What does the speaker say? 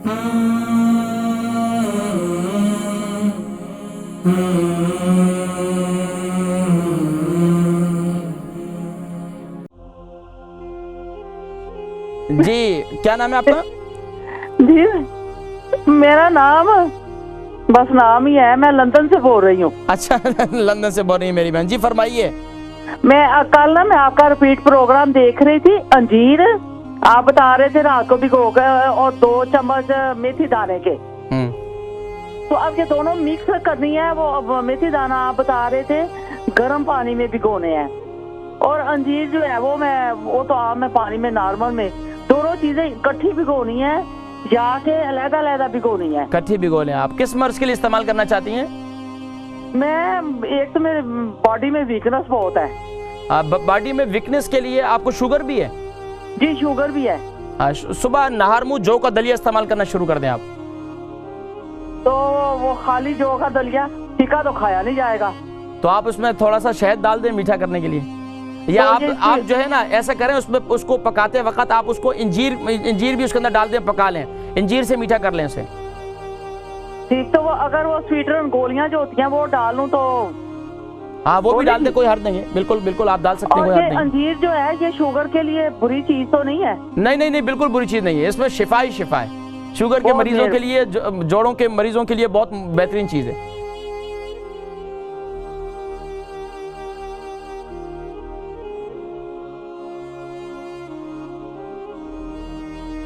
जी, क्या नाम है आपका? जी मेरा नाम बस नाम ही है, मैं लंदन से बोल रही हूँ। अच्छा लंदन से बोल रही है मेरी बहन जी, फरमाइए। कल ना मैं आपका रिपीट प्रोग्राम देख रही थी। अंजीर आप बता रहे थे रात को भिगो कर और 2 चम्मच मेथी दाने के। तो अब ये दोनों मिक्स करनी है। वो अब मेथी दाना आप बता रहे थे गर्म पानी में भिगोने हैं, और अंजीर जो है वो तो आप में पानी में नॉर्मल में, दोनों चीजें इकट्ठी भिगोनी है या के अलग-अलग भिगोनी है? इकट्ठी भिगो लें। आप किस मर्ज के लिए इस्तेमाल करना चाहती हैं? मैं एक तो मेरे बॉडी में वीकनेस बहुत है। बॉडी में वीकनेस के लिए आपको शुगर भी है? जी शुगर भी है। सुबह नहर मुंह जौ का दलिया इस्तेमाल करना शुरू कर दें आप। तो वो खाली जौ का दलिया फीका तो खाया नहीं जाएगा, तो आप उसमें थोड़ा सा शहद डाल दें मीठा करने के लिए, या आप जो है ना ऐसा करें, उसमें उसको पकाते वक्त आप उसको इंजीर भी उसके अंदर डाल दें, पका लें, इंजीर से मीठा कर लें उसे। ठीक, तो वो अगर वो स्वीटनर गोलियां जो होती हैं वो डालूं तो? हाँ वो भी डाल दे, कोई हर्ज नहीं है। बिल्कुल बिल्कुल आप डाल सकते हैं, कोई हर्ज नहीं। अंजीर जो है ये शुगर के लिए बुरी चीज तो नहीं है? नहीं नहीं नहीं, बिल्कुल बुरी चीज नहीं है, इसमें शिफा ही शिफा है। शुगर के मरीजों के लिए, जोड़ों के मरीजों के लिए बहुत बेहतरीन चीज है।